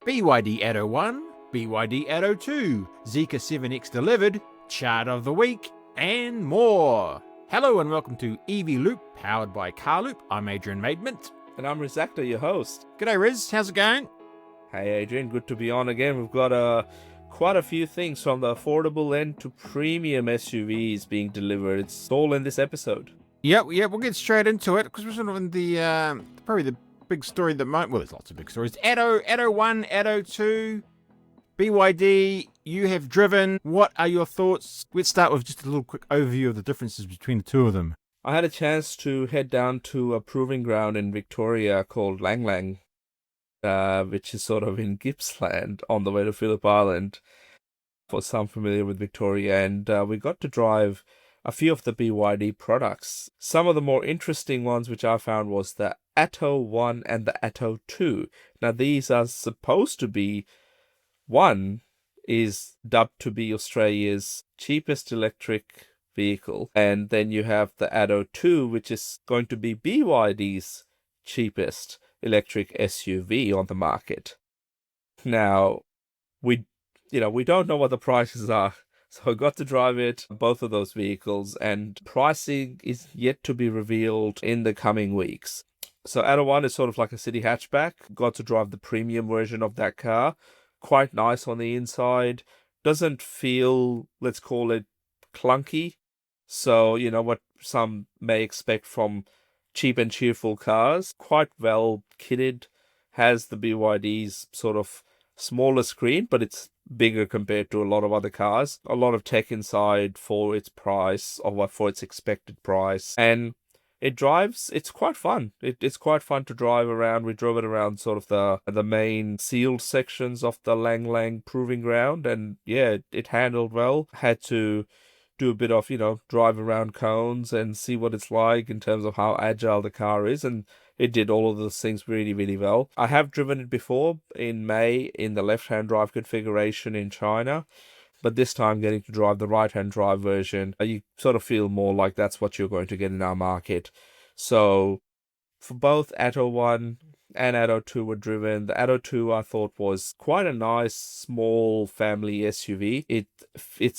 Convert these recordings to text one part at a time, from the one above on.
BYD Atto 1, BYD Atto 2, Zeekr 7X delivered, chart of the week, and more. Hello and welcome to EV Loop, powered by Carloop. I'm Adrian Maidment. And I'm Akhtar, your host. G'day Riz, how's it going? Hey Adrian, good to be on again. We've got quite a few things from the affordable end to premium SUVs being delivered. It's all in this episode. Yep, we'll get straight into it, because we're sort of in the, probably the big story that might, well, there's lots of big stories. Atto 1, Atto 2, BYD, you have driven. What are your thoughts? Let's start with just a little quick overview of the differences between the two of them. I had a chance to head down to a proving ground in Victoria called Lang Lang, which is sort of in Gippsland on the way to Phillip Island, for some familiar with Victoria. And we got to drive a few of the BYD products. Some of the more interesting ones which I found was the Atto 1 and the Atto 2. Now these are supposed to be, one is dubbed to be Australia's cheapest electric vehicle, and then you have the Atto 2, which is going to be BYD's cheapest electric SUV on the market. Now, we don't know what the prices are, so I got to drive both of those vehicles, and pricing is yet to be revealed in the coming weeks. So Atto 1 is sort of like a city hatchback. Got to drive the premium version of that car. Quite nice on the inside. Doesn't feel, let's call it, clunky. So, you know, what some may expect from cheap and cheerful cars. Quite well kitted. Has the BYD's sort of smaller screen, but it's bigger compared to a lot of other cars. A lot of tech inside for its price, or for its expected price. And it's quite fun. It's quite fun to drive around. We drove it around sort of the main sealed sections of the Lang Lang proving ground, and yeah, it handled well. Had to do a bit of, drive around cones and see what it's like in terms of how agile the car is, and it did all of those things really, really well. I have driven it before in May in the left-hand drive configuration in China, but this time getting to drive the right-hand drive version, you sort of feel more like that's what you're going to get in our market. So for both Atto 1 and Atto 2 were driven. The Atto 2 I thought was quite a nice small family SUV. It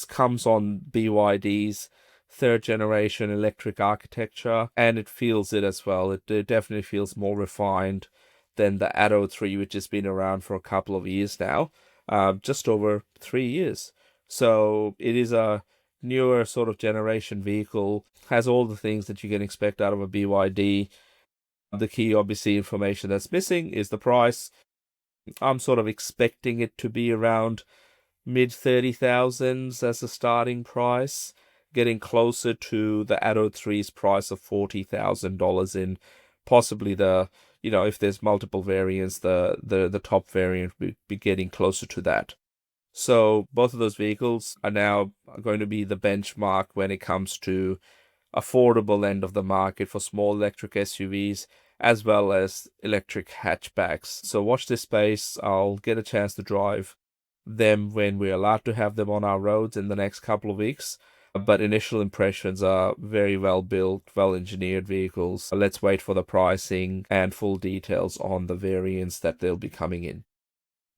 comes on BYD's third generation electric architecture, and it feels it as well. It definitely feels more refined than the Atto 3, which has been around for a couple of years now, just over 3 years. So it is a newer sort of generation vehicle, has all the things that you can expect out of a BYD. The key, obviously, information that's missing is the price. I'm sort of expecting it to be around mid-30,000s as a starting price, getting closer to the Atto 3's price of $40,000 in possibly if there's multiple variants, the top variant would be getting closer to that. So both of those vehicles are now going to be the benchmark when it comes to affordable end of the market for small electric SUVs as well as electric hatchbacks. So watch this space. I'll get a chance to drive them when we're allowed to have them on our roads in the next couple of weeks. But initial impressions are very well built, well engineered vehicles. Let's wait for the pricing and full details on the variants that they'll be coming in.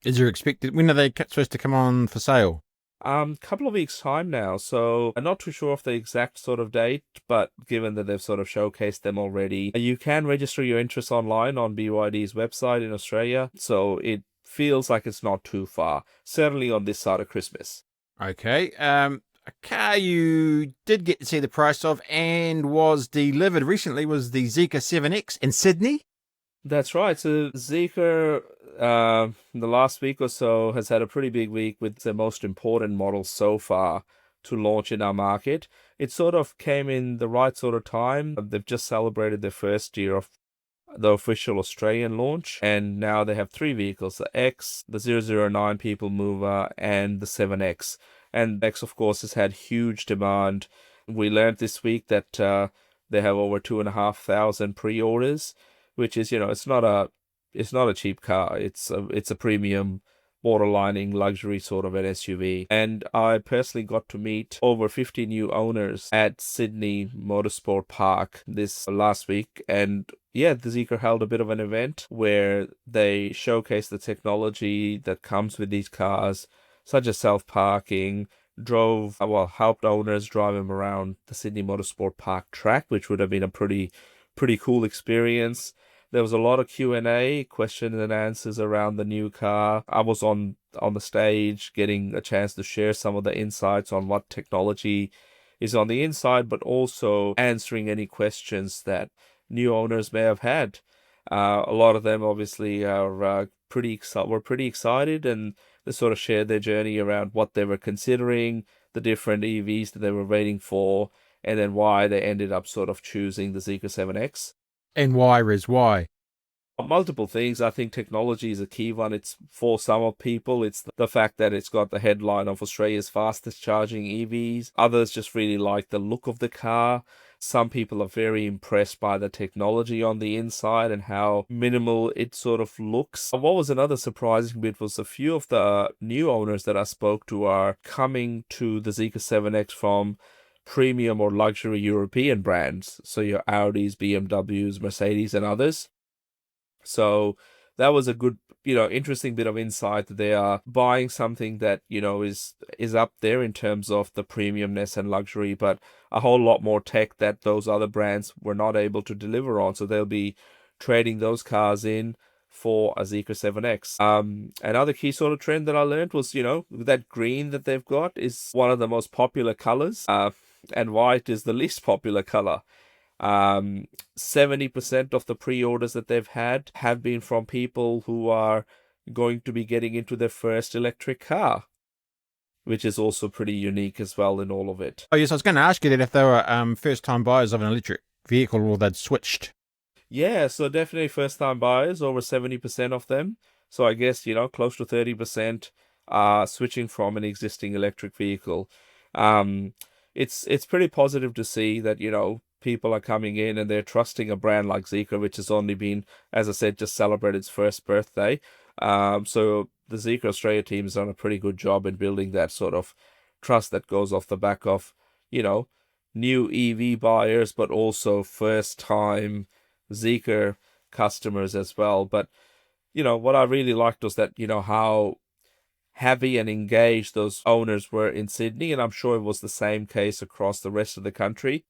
When are they supposed to come on for sale? Couple of weeks' time now, so I'm not too sure of the exact sort of date, but given that they've sort of showcased them already, you can register your interest online on BYD's website in Australia, so it feels like it's not too far, certainly on this side of Christmas. Okay, a car you did get to see the price of and was delivered recently was the Zeekr 7X in Sydney. That's right. So Zeekr, the last week or so, has had a pretty big week with the most important model so far to launch in our market. It sort of came in the right sort of time. They've just celebrated their first year of the official Australian launch, and now they have three vehicles, the X, the 009 People Mover, and the 7X. And X, of course, has had huge demand. We learned this week that they have over 2,500 pre-orders, which is, it's not a cheap car. It's a premium borderlining luxury sort of an SUV. And I personally got to meet over 50 new owners at Sydney Motorsport Park this last week. And yeah, the Zeekr held a bit of an event where they showcased the technology that comes with these cars, such as self-parking, helped owners drive them around the Sydney Motorsport Park track, which would have been a pretty cool experience. There was a lot of Q&A, questions and answers around the new car. I was on the stage getting a chance to share some of the insights on what technology is on the inside, but also answering any questions that new owners may have had. A lot of them obviously are pretty excited, and they sort of shared their journey around what they were considering, the different EVs that they were waiting for, and then why they ended up sort of choosing the Zeekr 7X. And why, Riz? Why? Multiple things. I think technology is a key one. It's for some people, it's the fact that it's got the headline of Australia's fastest charging EVs. Others just really like the look of the car. Some people are very impressed by the technology on the inside and how minimal it sort of looks. What was another surprising bit was a few of the new owners that I spoke to are coming to the Zeekr 7X from premium or luxury European brands. So your Audis, BMWs, Mercedes, and others. So that was a good, interesting bit of insight that they are buying something that, is up there in terms of the premiumness and luxury, but a whole lot more tech that those other brands were not able to deliver on. So they'll be trading those cars in for a Zeekr 7X. Another key sort of trend that I learned was, that green that they've got is one of the most popular colors, and white is the least popular color. 70% of the pre-orders that they've had have been from people who are going to be getting into their first electric car, which is also pretty unique as well in all of it. Oh, yes, I was going to ask you that if they were first-time buyers of an electric vehicle or they'd switched. Yeah, so definitely first-time buyers, over 70% of them. So I guess, close to 30% are switching from an existing electric vehicle. It's pretty positive to see that, people are coming in and they're trusting a brand like Zeekr, which has only been, as I said, just celebrated its first birthday. So the Zeekr Australia team has done a pretty good job in building that sort of trust that goes off the back of, new EV buyers, but also first-time Zeekr customers as well. But, what I really liked was that, how heavy and engaged those owners were in Sydney, and I'm sure it was the same case across the rest of the country.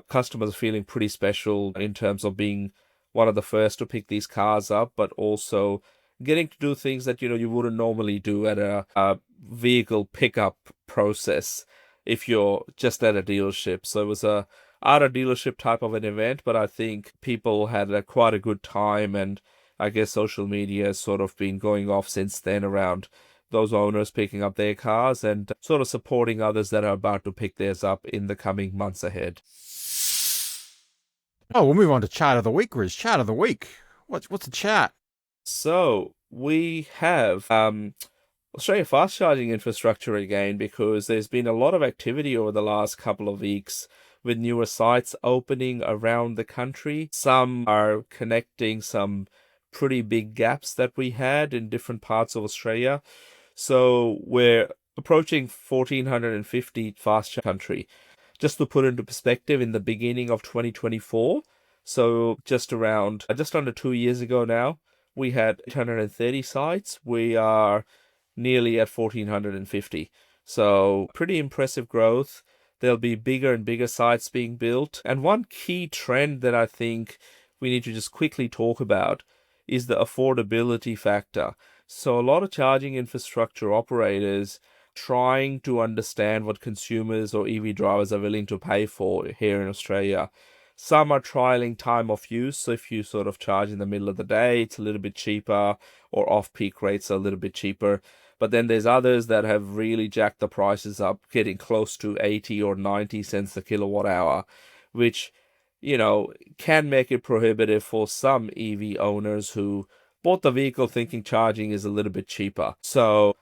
Customers are feeling pretty special in terms of being one of the first to pick these cars up, but also getting to do things that, you wouldn't normally do at a vehicle pickup process if you're just at a dealership. So it was a dealership type of an event, but I think people had quite a good time, and I guess social media has sort of been going off since then around those owners picking up their cars and sort of supporting others that are about to pick theirs up in the coming months ahead. Oh, we'll move on to chart of the week, Riz. Chart of the week. What's the chart? So we have Australia fast charging infrastructure again, because there's been a lot of activity over the last couple of weeks with newer sites opening around the country. Some are connecting some pretty big gaps that we had in different parts of Australia. So we're approaching 1,450 fast charge country. Just to put into perspective, in the beginning of 2024, so just under 2 years ago now, we had 830 sites. We are nearly at 1,450. So pretty impressive growth. There'll be bigger and bigger sites being built. And one key trend that I think we need to just quickly talk about is the affordability factor. So a lot of charging infrastructure operators trying to understand what consumers or EV drivers are willing to pay for here in Australia. Some are trialing time of use. So if you sort of charge in the middle of the day, it's a little bit cheaper, or off-peak rates are a little bit cheaper. But then there's others that have really jacked the prices up, getting close to 80 or 90 cents a kilowatt hour, which, can make it prohibitive for some EV owners who bought the vehicle thinking charging is a little bit cheaper. So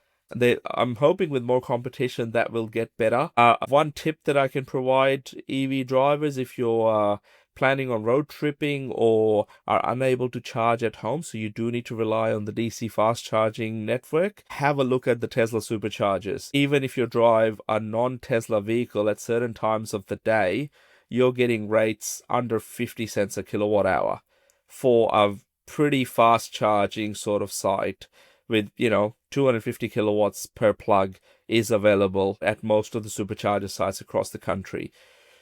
I'm hoping with more competition that will get better. One tip that I can provide EV drivers, if you're planning on road tripping or are unable to charge at home, so you do need to rely on the DC fast charging network, have a look at the Tesla Superchargers. Even if you drive a non-Tesla vehicle at certain times of the day, you're getting rates under 50 cents a kilowatt hour for a pretty fast charging sort of site with, 250 kilowatts per plug is available at most of the supercharger sites across the country.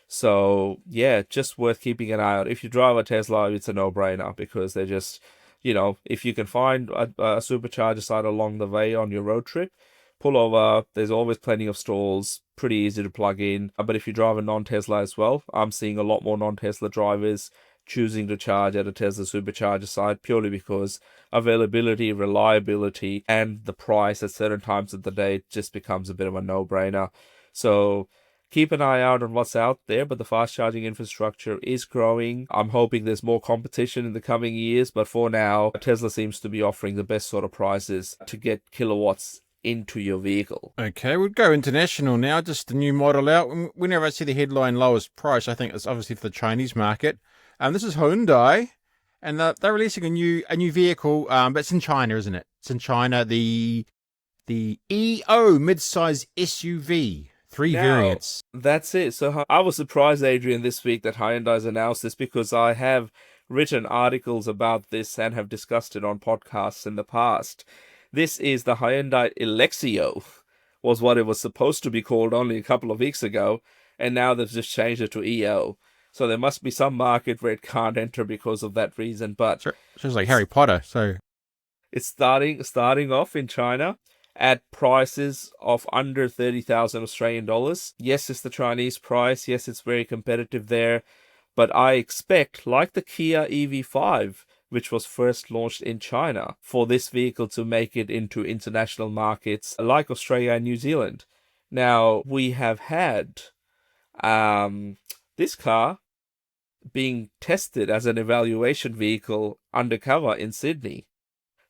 So yeah, just worth keeping an eye out. If you drive a Tesla, it's a no-brainer because they're just, if you can find a supercharger site along the way on your road trip, pull over. There's always plenty of stalls, pretty easy to plug in. But if you drive a non-Tesla as well, I'm seeing a lot more non-Tesla drivers choosing to charge at a Tesla supercharger site purely because availability, reliability, and the price at certain times of the day just becomes a bit of a no-brainer. So keep an eye out on what's out there, but the fast charging infrastructure is growing. I'm hoping there's more competition in the coming years, but for now, Tesla seems to be offering the best sort of prices to get kilowatts into your vehicle. Okay, we'll go international now. Just a new model out. Whenever I see the headline lowest price, I think it's obviously for the Chinese market. This is Hyundai, and they're releasing a new vehicle, but it's in China, isn't it? It's in China. The EO midsize SUV, three variants. That's it. So I was surprised, Adrian, this week that Hyundai's announced this because I have written articles about this and have discussed it on podcasts in the past. This is the Hyundai Elexio, was what it was supposed to be called only a couple of weeks ago, and now they've just changed it to EO. So there must be some market where it can't enter because of that reason. But sounds like Harry Potter. So it's starting off in China at prices of under 30,000 Australian dollars. Yes, it's the Chinese price. Yes, it's very competitive there. But I expect, like the Kia EV5, which was first launched in China, for this vehicle to make it into international markets like Australia and New Zealand. Now, we have had this car being tested as an evaluation vehicle undercover in Sydney.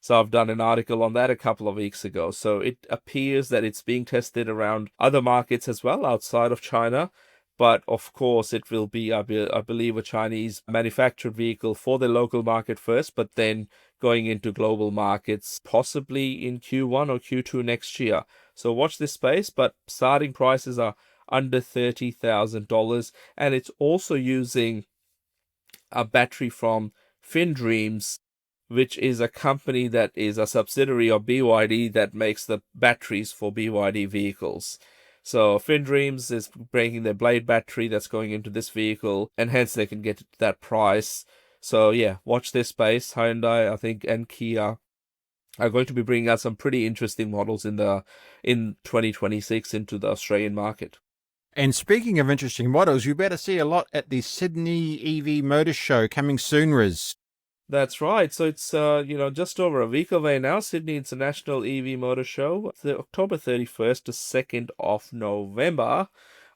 So I've done an article on that a couple of weeks ago. So it appears that it's being tested around other markets as well outside of China. But of course, it will be, I believe, a Chinese manufactured vehicle for the local market first, but then going into global markets, possibly in Q1 or Q2 next year. So watch this space, but starting prices are under $30,000. And it's also using a battery from FinDreams, which is a company that is a subsidiary of BYD that makes the batteries for BYD vehicles. So FinDreams is bringing their Blade battery that's going into this vehicle, and hence they can get that price. So yeah, watch this space. Hyundai, I think, and Kia are going to be bringing out some pretty interesting models in 2026 into the Australian market. And speaking of interesting models, you better see a lot at the Sydney EV Motor Show coming soon, Riz. That's right. So it's just over a week away now, Sydney International EV Motor Show, October 31st to 2nd of November.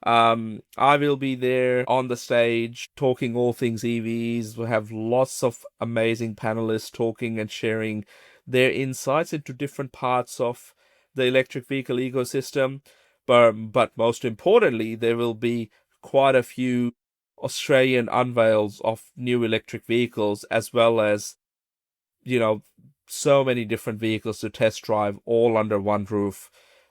I will be there on the stage talking all things EVs. We'll have lots of amazing panelists talking and sharing their insights into different parts of the electric vehicle ecosystem. But most importantly, there will be quite a few Australian unveils of new electric vehicles, as well as, so many different vehicles to test drive all under one roof.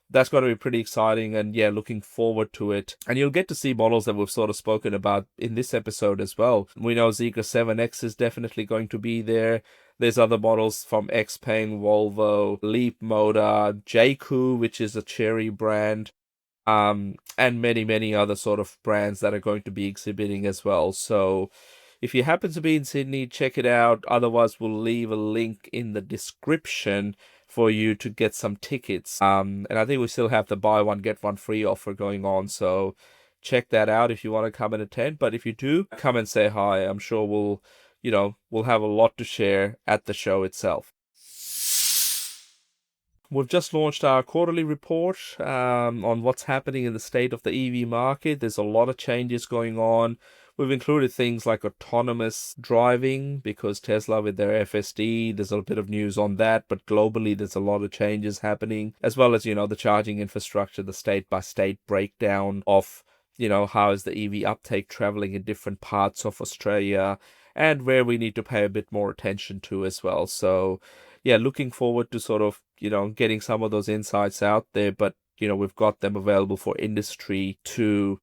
That's going to be pretty exciting, and yeah, looking forward to it. And you'll get to see models that we've sort of spoken about in this episode as well. We know Zeekr 7X is definitely going to be there. There's other models from XPeng, Volvo, Leap Motor, JQ, which is a Chery brand, and many, many other sort of brands that are going to be exhibiting as well. So if you happen to be in Sydney, check it out. Otherwise, we'll leave a link in the description for you to get some tickets. And I think we still have the buy one, get one free offer going on. So check that out if you want to come and attend. But if you do, come and say hi. I'm sure we'll have a lot to share at the show itself. We've just launched our quarterly report on what's happening in the state of the EV market. There's a lot of changes going on. We've included things like autonomous driving because Tesla with their FSD, there's a bit of news on that, but globally there's a lot of changes happening, as well as, the charging infrastructure, the state-by-state breakdown of how is the EV uptake traveling in different parts of Australia, and where we need to pay a bit more attention to as well. So, yeah, looking forward to sort of, getting some of those insights out there, but, we've got them available for industry to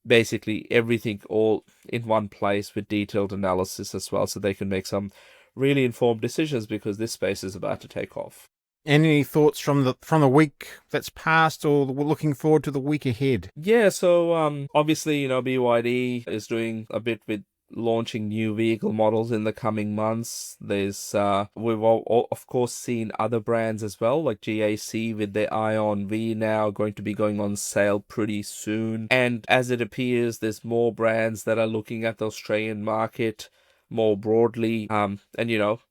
basically everything all in one place with detailed analysis as well, so they can make some really informed decisions because this space is about to take off. Any thoughts from the week that's passed, or we're looking forward to the week ahead? Yeah, so obviously, BYD is doing a bit with launching new vehicle models in the coming months. There's we've all, of course, seen other brands as well, like GAC with their Ion V now going to be going on sale pretty soon. And as it appears, there's more brands that are looking at the Australian market more broadly. And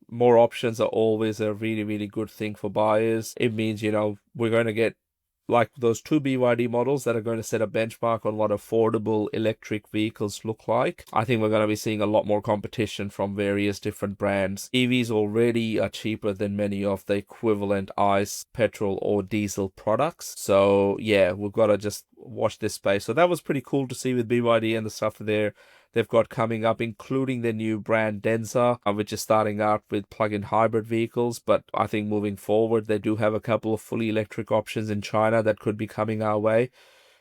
more options are always a really, really good thing for buyers. It means, we're going to get like those 2 BYD models that are going to set a benchmark on what affordable electric vehicles look like. I think we're going to be seeing a lot more competition from various different brands. EVs already are cheaper than many of the equivalent ICE, petrol, or diesel products. So yeah, we've got to just watch this space. So that was pretty cool to see with BYD and the stuff they've got coming up, including their new brand Denza, which is starting out with plug-in hybrid vehicles. But I think moving forward, they do have a couple of fully electric options in China that could be coming our way.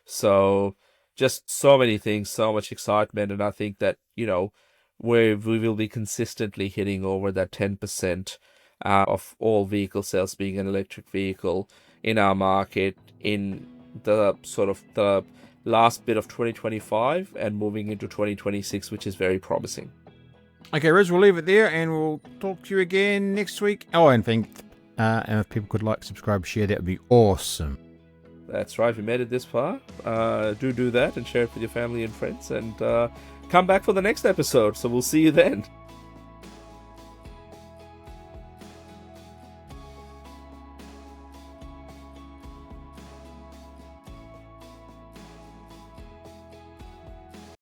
So just so many things, so much excitement. And I think that, we will be consistently hitting over that 10% of all vehicle sales being an electric vehicle in our market in the sort of the last bit of 2025 and moving into 2026, which is very promising. Okay, Riz, we'll leave it there, and we'll talk to you again next week. Oh, and if people could like, subscribe, share, that would be awesome. That's right. If you made it this far, do that and share it with your family and friends, and come back for the next episode. So we'll see you then.